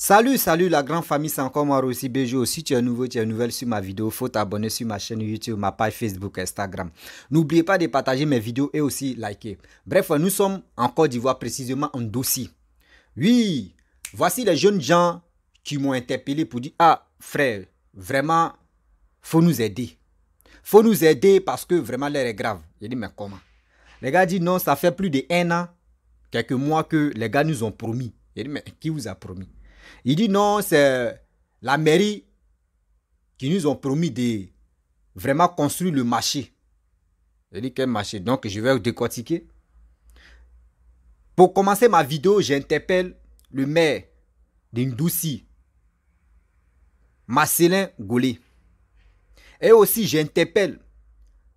Salut la grande famille, c'est encore moi Rossi Bejo. Si tu es nouveau, tu es nouvelle sur ma vidéo, faut t'abonner sur ma chaîne YouTube, ma page Facebook, Instagram. N'oubliez pas de partager mes vidéos et aussi liker. Bref, nous sommes en Côte d'Ivoire, précisément en Dossi. Oui, voici les jeunes gens qui m'ont interpellé pour dire, ah frère, vraiment, faut nous aider. Faut nous aider parce que vraiment l'air est grave. J'ai dit, mais comment? Les gars disent, non, ça fait plus de 1 an, quelques mois que les gars nous ont promis. J'ai dit, mais qui vous a promis? Il dit non, c'est la mairie qui nous ont promis de vraiment construire le marché. Je dis quel marché? Donc je vais décortiquer. Pour commencer ma vidéo, j'interpelle le maire d'Indouci, Marcelin Golé. Et aussi j'interpelle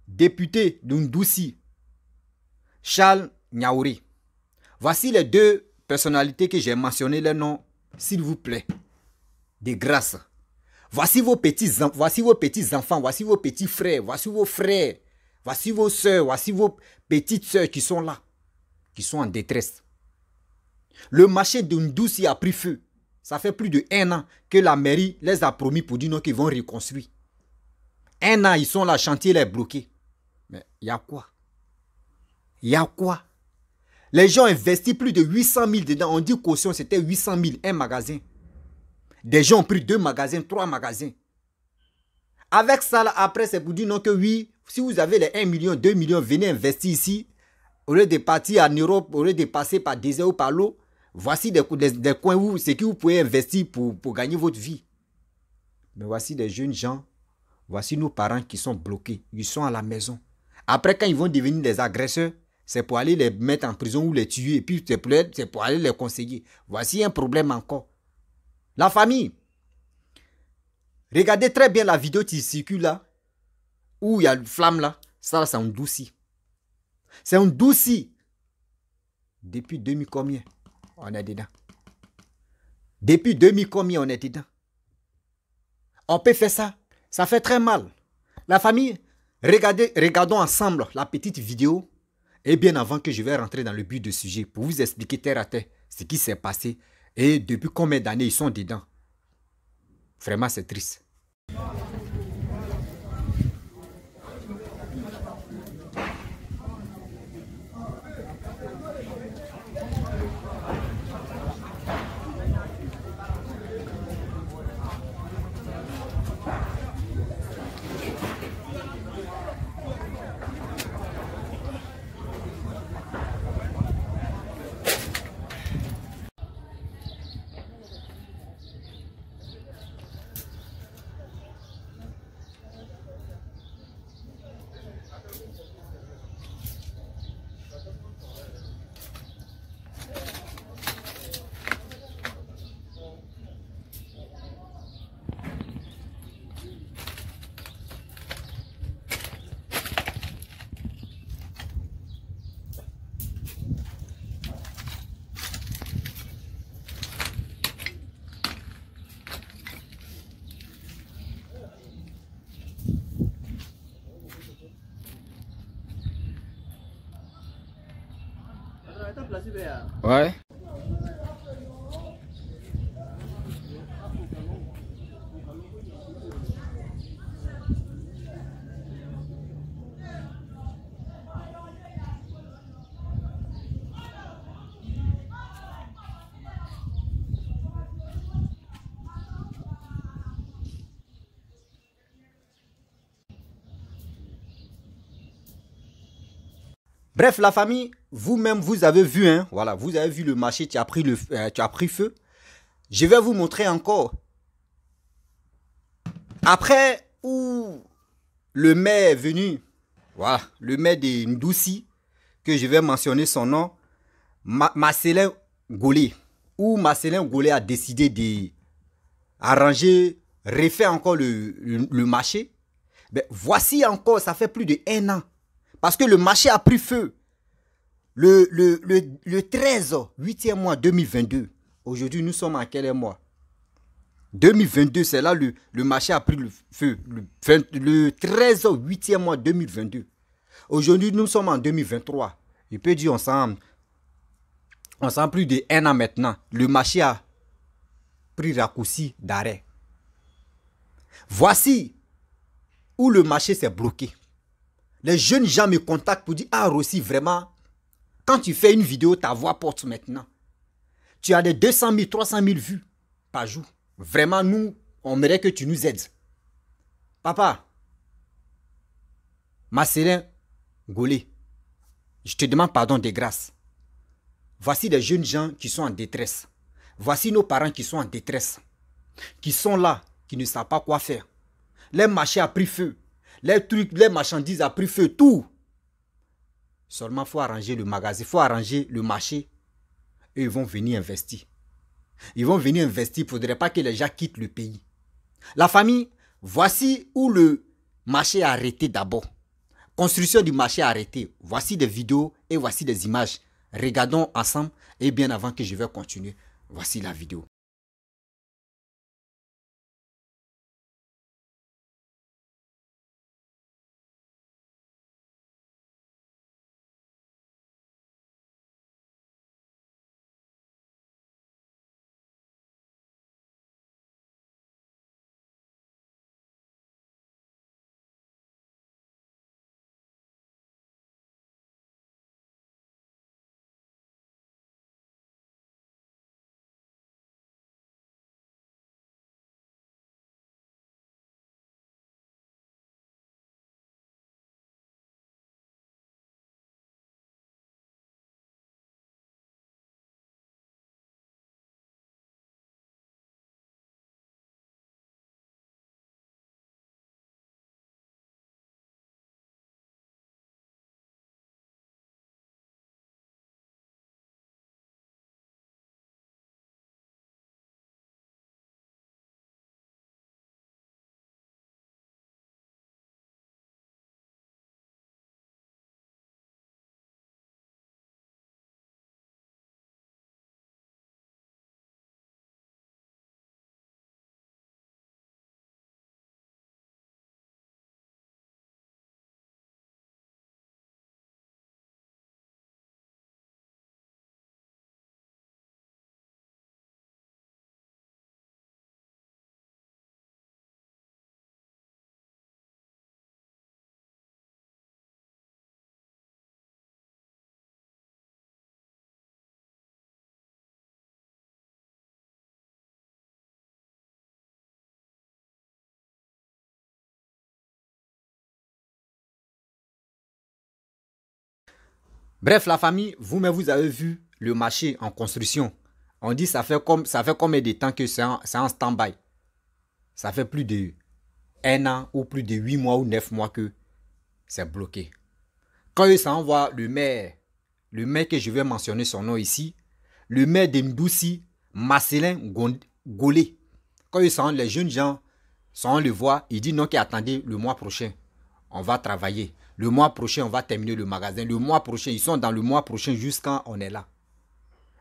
député d'Indouci, Charles Niaouri. Voici les deux personnalités que j'ai mentionnées, les noms. S'il vous plaît, de grâce. Voici vos petits-enfants, voici vos petits frères, voici vos frères, voici vos soeurs, voici vos petites soeurs qui sont là, qui sont en détresse. Le marché de Ndouci a pris feu. Ça fait plus de 1 an que la mairie les a promis pour dire non qu'ils vont reconstruire. 1 an, ils sont là, le chantier est bloqué. Mais il y a quoi? Il y a quoi? Les gens investissent plus de 800 000 dedans. On dit caution, c'était 800 000, un magasin. Des gens ont pris 2 magasins, 3 magasins. Avec ça, là, après, c'est pour dire non que oui, si vous avez les 1 million, 2 millions, venez investir ici. Au lieu de partir en Europe, au lieu de passer par désert ou par l'eau, voici des coins où c'est que vous pouvez investir pour gagner votre vie. Mais voici des jeunes gens, voici nos parents qui sont bloqués. Ils sont à la maison. Après, quand ils vont devenir des agresseurs, c'est pour aller les mettre en prison ou les tuer. Et puis, c'est pour aller les conseiller. Voici un problème encore. La famille. Regardez très bien la vidéo qui circule là. Où il y a une flamme là. Ça, c'est un Ndouci. C'est un Ndouci. Depuis 2000 combien? On est dedans. Depuis 2000 combien on est dedans? On peut faire ça. Ça fait très mal. La famille, regardons ensemble la petite vidéo. Et bien avant que je vais rentrer dans le but du sujet, pour vous expliquer terre à terre ce qui s'est passé et depuis combien d'années ils sont dedans. Vraiment, c'est triste. Ouais. Bref, la famille, vous-même, vous avez vu, hein, voilà, vous avez vu le marché qui a pris, feu. Je vais vous montrer encore. Après, où le maire est venu, voilà, le maire de Ndouci, que je vais mentionner son nom, Marcelin Golé, où Marcelin Golé a décidé d'arranger, refaire encore le marché. Ben, voici encore, ça fait plus de 1 an. Parce que le marché a pris feu le 13, 8e mois 2022. Aujourd'hui, nous sommes en quel mois? 2022, c'est là le marché a pris le feu. Le 13, 8e mois 2022. Aujourd'hui, nous sommes en 2023. Je peux dire, on sent plus de 1 an maintenant. Le marché a pris raccourci d'arrêt. Voici où le marché s'est bloqué. Les jeunes gens me contactent pour dire, ah Rossi, vraiment, quand tu fais une vidéo, ta voix porte maintenant. Tu as des 200 000, 300 000 vues par jour. Vraiment, nous, on aimerait que tu nous aides. Papa, Marcelin Gaulé, je te demande pardon de grâce. Voici des jeunes gens qui sont en détresse. Voici nos parents qui sont en détresse. Qui sont là, qui ne savent pas quoi faire. Les marchés a pris feu. Les trucs, les marchandises a pris feu, tout. Seulement, il faut arranger le magasin, il faut arranger le marché. Et ils vont venir investir. Ils vont venir investir. Il ne faudrait pas que les gens quittent le pays. La famille, voici où le marché a arrêté d'abord. Construction du marché arrêté. Voici des vidéos et voici des images. Regardons ensemble et bien avant que je vais continuer, voici la vidéo. Bref, la famille, vous-même, vous avez vu le marché en construction. On dit ça fait combien de temps que c'est en stand-by. Ça fait plus de 1 an ou plus de 8 mois ou 9 mois que c'est bloqué. Quand ils s'envoient le maire que je vais mentionner son nom ici, le maire de Ndoussi, Marcelin Gaulé, quand ils sont les jeunes gens, on le voit, il dit non, attendez le mois prochain, on va travailler. Le mois prochain, on va terminer le magasin. Le mois prochain, ils sont dans le mois prochain jusqu'à on est là.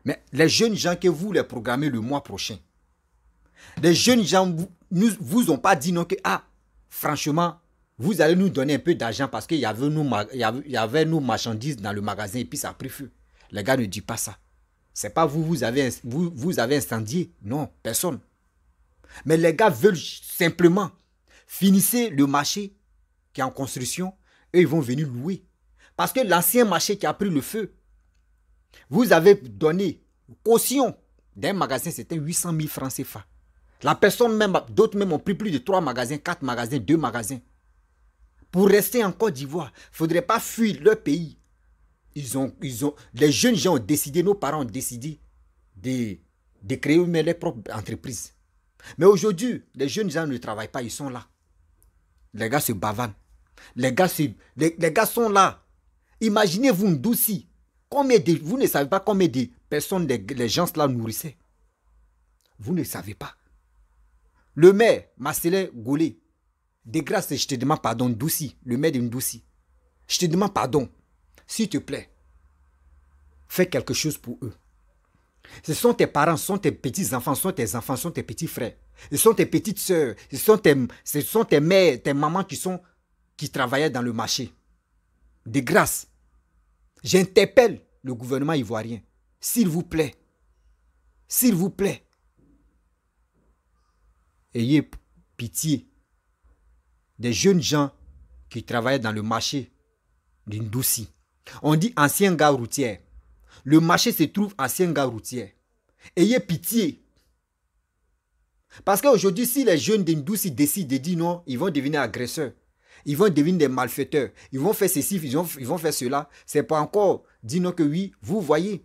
Mais les jeunes gens que vous les programmez le mois prochain, les jeunes gens vous ont pas dit non que, ah, franchement, vous allez nous donner un peu d'argent parce qu'il y avait nos marchandises dans le magasin et puis ça a pris feu. Les gars ne disent pas ça. C'est pas vous avez incendié. Non, personne. Mais les gars veulent simplement finir le marché qui est en construction et ils vont venir louer. Parce que l'ancien marché qui a pris le feu, vous avez donné caution d'un magasin, c'était 800 000 francs CFA. La personne même, d'autres même ont pris plus de 3 magasins, 4 magasins, 2 magasins. Pour rester en Côte d'Ivoire, il ne faudrait pas fuir leur pays. Les jeunes gens ont décidé, nos parents ont décidé de créer leur propre entreprise. Mais aujourd'hui, les jeunes gens ne travaillent pas, ils sont là. Les gars se bavanent. Les gars sont là. Imaginez-vous Ndoussi. Vous ne savez pas combien de personnes les gens là nourrissaient. Vous ne savez pas. Le maire, Marcelin Gaulé, de grâce, je te demande pardon, Ndoussi, le maire de Ndoussi. Je te demande pardon. S'il te plaît, fais quelque chose pour eux. Ce sont tes parents, ce sont tes petits-enfants, ce sont tes enfants, ce sont tes petits frères. Ce sont tes petites sœurs, ce sont tes mères, tes mamans qui travaillaient dans le marché. De grâce, j'interpelle le gouvernement ivoirien. S'il vous plaît, ayez pitié des jeunes gens qui travaillaient dans le marché d'une Douci. On dit ancien gare routière. Le marché se trouve ancien gare routière. Ayez pitié. Parce qu'aujourd'hui, si les jeunes d'Indouci décident de dire non, ils vont devenir agresseurs. Ils vont devenir des malfaiteurs. Ils vont faire ceci, ils vont faire cela. C'est pas encore dire non que oui, vous voyez.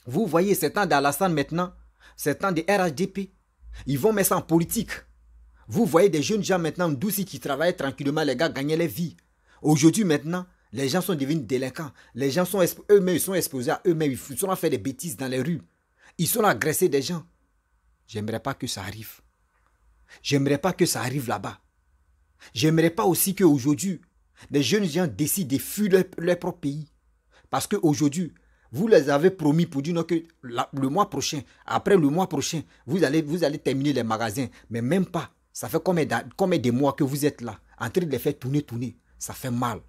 Vous voyez, c'est temps d'Alassane maintenant. C'est temps de RHDP. Ils vont mettre ça en politique. Vous voyez des jeunes gens maintenant d'Indouci qui travaillent tranquillement, les gars gagnaient leur vie. Aujourd'hui maintenant, les gens sont devenus délinquants. Les gens sont eux-mêmes, ils sont exposés à eux-mêmes. Ils sont à faire des bêtises dans les rues. Ils sont à agresser des gens. J'aimerais pas que ça arrive. J'aimerais pas que ça arrive là-bas. J'aimerais pas aussi qu'aujourd'hui, les jeunes gens décident de fuir leur propre pays. Parce qu'aujourd'hui, vous les avez promis pour dire non, que le mois prochain, après le mois prochain, vous allez terminer les magasins. Mais même pas. Ça fait combien de mois que vous êtes là, en train de les faire tourner. Ça fait mal.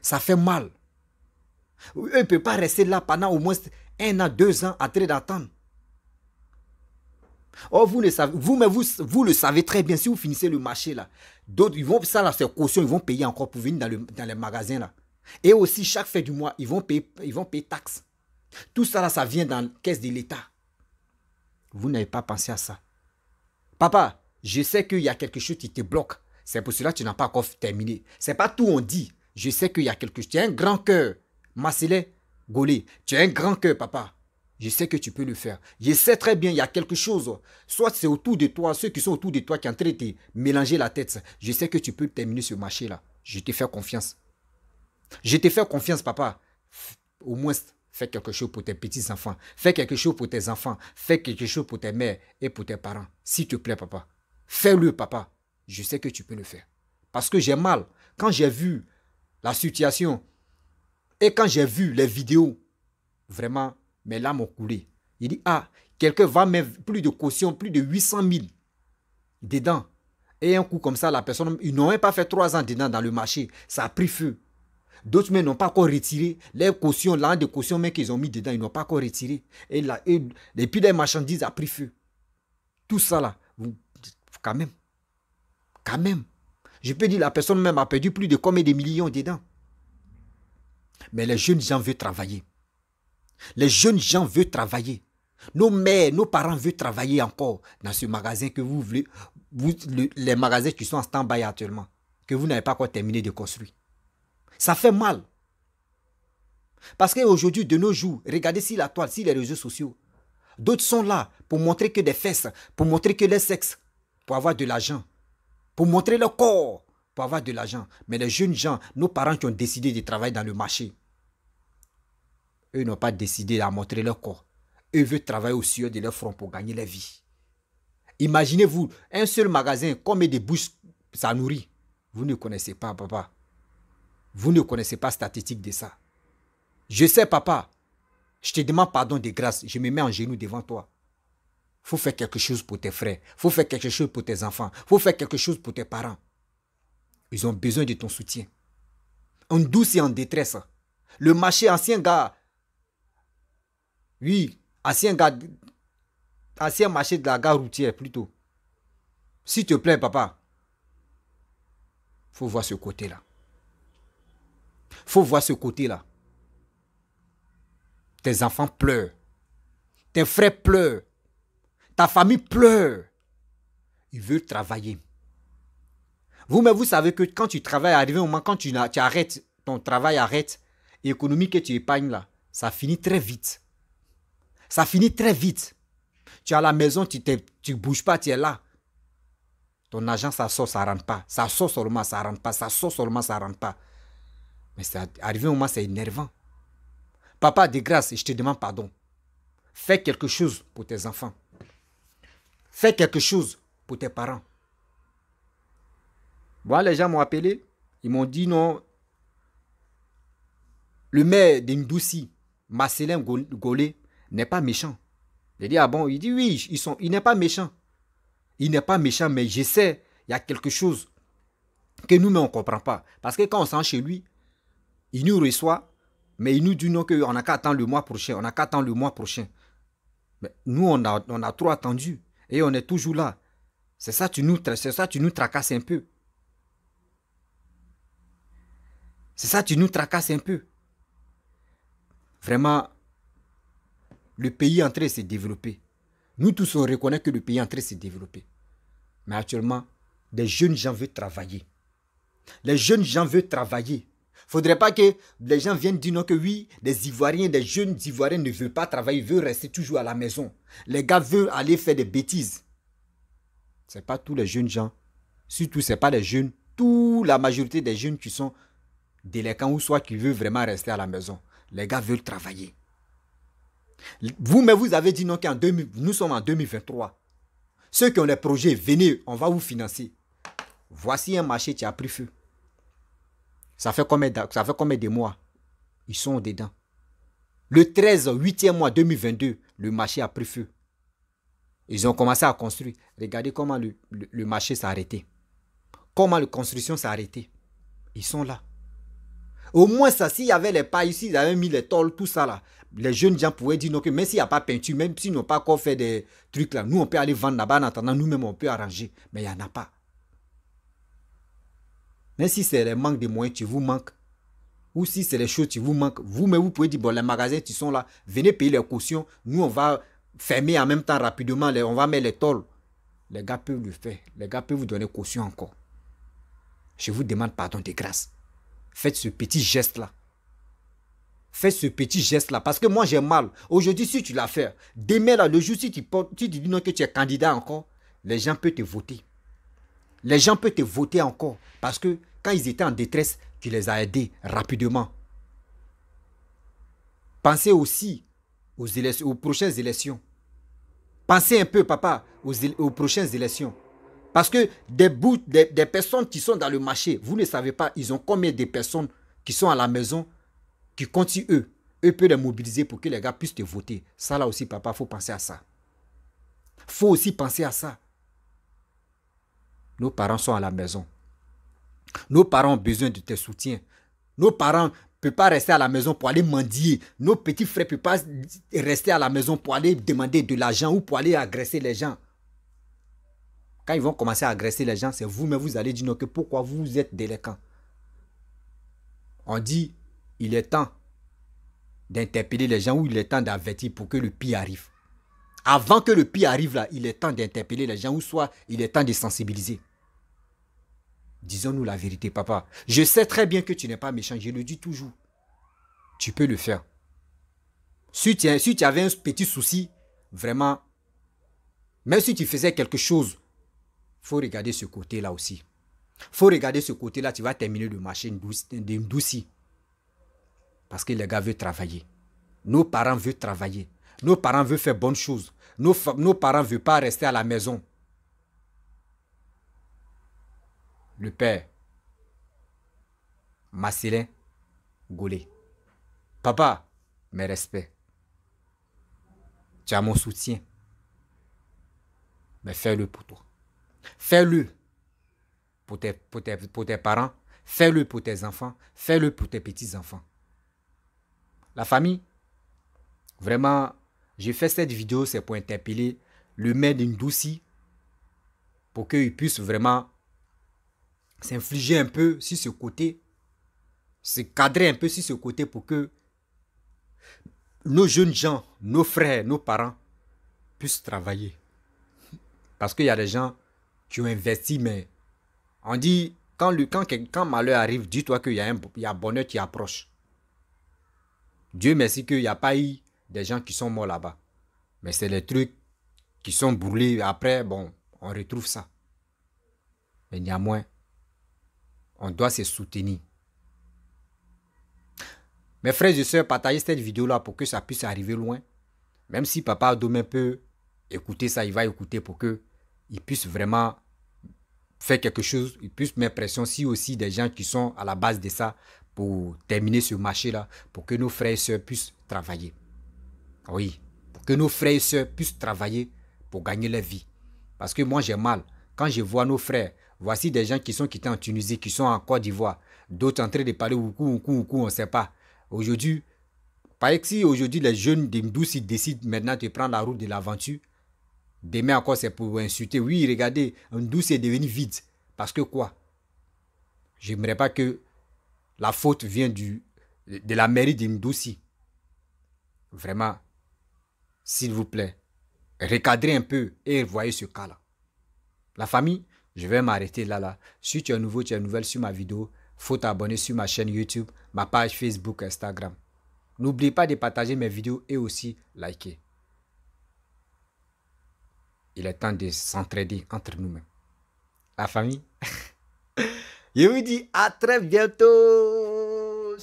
Ça fait mal. Eux ne peuvent pas rester là pendant au moins 1 an, 2 ans en train d'attendre. Oh, vous le savez très bien, si vous finissez le marché là, d'autres, ils vont, ça là, c'est caution, ils vont payer encore pour venir dans les magasins là. Et aussi, chaque fin du mois, ils vont payer taxes. Tout ça là, ça vient dans la caisse de l'État. Vous n'avez pas pensé à ça. Papa, je sais qu'il y a quelque chose qui te bloque. C'est pour cela que tu n'as pas encore terminé. C'est pas tout on dit. Je sais qu'il y a quelque chose. Tu as un grand cœur. Marcelin Golé, tu as un grand cœur, papa. Je sais que tu peux le faire. Je sais très bien, il y a quelque chose. Soit c'est autour de toi, ceux qui sont autour de toi qui sont en train de te mélanger la tête. Je sais que tu peux terminer ce marché-là. Je te fais confiance. Je te fais confiance, papa. Au moins, fais quelque chose pour tes petits-enfants. Fais quelque chose pour tes enfants. Fais quelque chose pour tes mères et pour tes parents. S'il te plaît, papa. Fais-le, papa. Je sais que tu peux le faire. Parce que j'ai mal. Quand j'ai vu la situation et quand j'ai vu les vidéos, vraiment, mes larmes ont coulé. Il dit, ah, quelqu'un va mettre plus de caution, plus de 800 000 dedans. Et un coup comme ça, la personne, ils n'ont même pas fait 3 ans dedans dans le marché. Ça a pris feu. D'autres même n'ont pas encore retiré les cautions, l'an de caution même qu'ils ont mis dedans, ils n'ont pas encore retiré. Et puis les marchandises a pris feu. Tout ça là, quand même. Je peux dire la personne même a perdu plus de combien de millions dedans. Mais les jeunes gens veulent travailler. Les jeunes gens veulent travailler. Nos mères, nos parents veulent travailler encore dans ce magasin que vous voulez, les magasins qui sont en stand-by actuellement, que vous n'avez pas encore terminé de construire. Ça fait mal. Parce qu'aujourd'hui, de nos jours, regardez si la toile, si les réseaux sociaux, d'autres sont là pour montrer que des fesses, pour montrer que les sexes, pour avoir de l'argent, pour montrer leur corps, pour avoir de l'argent. Mais les jeunes gens, nos parents qui ont décidé de travailler dans le marché, eux n'ont pas décidé à montrer leur corps. Eux veulent travailler au sueur de leur front pour gagner leur vie. Imaginez-vous, un seul magasin, combien de bouches ça nourrit? Vous ne connaissez pas, papa. Vous ne connaissez pas la statistique de ça. Je sais, papa. Je te demande pardon de grâce. Je me mets en genoux devant toi. Il faut faire quelque chose pour tes frères. Il faut faire quelque chose pour tes enfants. Il faut faire quelque chose pour tes parents. Ils ont besoin de ton soutien. En douce et en détresse. Le marché ancien gars. Oui, ancien marché de la gare routière plutôt. S'il te plaît, papa. Il faut voir ce côté-là. Il faut voir ce côté-là. Tes enfants pleurent. Tes frères pleurent. Ta famille pleure. Ils veulent travailler. Vous-même, vous savez que quand tu travailles, arrivé au moment quand tu arrêtes, ton travail arrête, l'économie que tu épargnes là, ça finit très vite. Ça finit très vite. Tu es à la maison, tu ne bouges pas, tu es là. Ton argent, ça sort, ça ne rentre pas. Ça sort seulement, ça ne rentre pas. Ça sort seulement, ça ne rentre pas. Mais arrivé au moment, c'est énervant. Papa, de grâce, je te demande pardon. Fais quelque chose pour tes enfants. Fais quelque chose pour tes parents. Voilà, les gens m'ont appelé. Ils m'ont dit non. Le maire d'Indouci, Marcelin Golé, n'est pas méchant. J'ai dit, ah bon? Il dit, oui, il n'est pas méchant. Il n'est pas méchant, mais je sais, il y a quelque chose que nous-mêmes, on ne comprend pas. Parce que quand on s'en chez lui, il nous reçoit, mais il nous dit non, qu'on n'a qu'à attendre le mois prochain. On n'a qu'à attendre le mois prochain. Mais nous, on a trop attendu. Et on est toujours là. C'est ça, tu nous tracasses un peu. C'est ça, tu nous tracasses un peu. Vraiment, le pays est en train de se développer. Nous tous, on reconnaît que le pays est en train de se développer. Mais actuellement, des jeunes gens veulent travailler. Les jeunes gens veulent travailler. Il ne faudrait pas que les gens viennent dire non que oui, les Ivoiriens, des jeunes Ivoiriens ne veulent pas travailler, ils veulent rester toujours à la maison. Les gars veulent aller faire des bêtises. Ce n'est pas tous les jeunes gens. Surtout, ce n'est pas les jeunes. La majorité des jeunes qui sont délinquants ou soit qui veulent vraiment rester à la maison. Les gars veulent travailler. Vous, mais vous avez dit non nous sommes en 2023. Ceux qui ont des projets, venez, on va vous financer. Voici un marché qui a pris feu. Ça fait combien de mois? Ils sont dedans. Le 13, 8e mois 2022, le marché a pris feu. Ils ont commencé à construire. Regardez comment le marché s'est arrêté. Comment la construction s'est arrêtée. Ils sont là. Au moins ça, s'il y avait les pailles, s'ils avaient mis les tôles, tout ça là, les jeunes gens pouvaient dire non, que même s'il n'y a pas peinture, même s'ils n'ont pas encore fait des trucs là, nous on peut aller vendre là-bas en attendant, nous-mêmes on peut arranger. Mais il n'y en a pas. Même si c'est le manque de moyens qui vous manque, ou si c'est les choses qui vous manquent, vous-même vous pouvez dire, bon, les magasins qui sont là, venez payer les cautions, nous on va fermer en même temps rapidement, on va mettre les tôles. Les gars peuvent le faire, les gars peuvent vous donner caution encore. Je vous demande pardon de grâce. Faites ce petit geste-là. Faites ce petit geste-là. Parce que moi, j'ai mal. Aujourd'hui, si tu l'as fait, demain, là, le jour, si tu dis non que tu es candidat encore, les gens peuvent te voter. Les gens peuvent te voter encore. Parce que quand ils étaient en détresse, tu les as aidés rapidement. Pensez aussi aux prochaines élections. Pensez un peu, papa, aux prochaines élections. Parce que des personnes qui sont dans le marché, vous ne savez pas, ils ont combien de personnes qui sont à la maison, qui continuent eux. Eux peuvent les mobiliser pour que les gars puissent te voter. Ça là aussi, papa, il faut penser à ça. Il faut aussi penser à ça. Nos parents sont à la maison. Nos parents ont besoin de tes soutiens. Nos parents ne peuvent pas rester à la maison pour aller mendier. Nos petits frères ne peuvent pas rester à la maison pour aller demander de l'argent ou pour aller agresser les gens. Quand ils vont commencer à agresser les gens, c'est vous-même, vous allez dire non, que pourquoi vous êtes délinquants. On dit, il est temps d'interpeller les gens ou il est temps d'avertir pour que le pire arrive. Avant que le pire arrive là, il est temps d'interpeller les gens ou soit il est temps de sensibiliser. Disons-nous la vérité, papa. Je sais très bien que tu n'es pas méchant, je le dis toujours. Tu peux le faire. Si tu avais un petit souci, vraiment, même si tu faisais quelque chose, il faut regarder ce côté-là aussi. Il faut regarder ce côté-là, tu vas terminer le marché d'Indouci. Parce que les gars veulent travailler. Nos parents veulent travailler. Nos parents veulent faire bonnes choses. Nos parents ne veulent pas rester à la maison. Le père, Marcelin Gaulet. Papa, mes respects. Tu as mon soutien. Mais fais-le pour toi. Fais-le pour tes parents. Fais-le pour tes enfants. Fais-le pour tes petits-enfants. La famille, vraiment, j'ai fait cette vidéo, c'est pour interpeller le maire d'Indouci pour qu'il puisse vraiment s'infliger un peu sur ce côté, se cadrer un peu sur ce côté pour que nos jeunes gens, nos frères, nos parents puissent travailler. Parce qu'il y a des gens qui ont investi, mais on dit, quand malheur arrive, dis-toi qu'il y a bonheur qui approche. Dieu merci qu'il n'y a pas eu des gens qui sont morts là-bas. Mais c'est les trucs qui sont brûlés. Après, bon, on retrouve ça. Mais néanmoins, on doit se soutenir. Mes frères et sœurs, partagez cette vidéo-là pour que ça puisse arriver loin. Même si papa demain peut écouter ça, il va écouter pour qu'il puisse vraiment faire quelque chose. Il puisse mettre pression si aussi des gens qui sont à la base de ça pour terminer ce marché-là, pour que nos frères et sœurs puissent travailler. Oui, pour que nos frères et sœurs puissent travailler pour gagner leur vie. Parce que moi, j'ai mal. Quand je vois nos frères, voici des gens qui sont quittés en Tunisie, qui sont en Côte d'Ivoire, d'autres en train de parler oukou, on ne sait pas. Aujourd'hui, par exemple, si aujourd'hui les jeunes d'Indouci décident maintenant de prendre la route de l'aventure, Demain encore, c'est pour insulter. Oui, regardez, un douce est devenu vide. Parce que quoi? J'aimerais pas que la faute vienne de la mairie d'Indouci. Vraiment, s'il vous plaît, recadrez un peu et voyez ce cas-là. La famille, je vais m'arrêter là. Si tu es nouveau, tu es nouvelle sur ma vidéo, faut t'abonner sur ma chaîne YouTube, ma page Facebook, Instagram. N'oublie pas de partager mes vidéos et aussi liker. Il est temps de s'entraider entre nous-mêmes. La famille, je vous dis à très bientôt.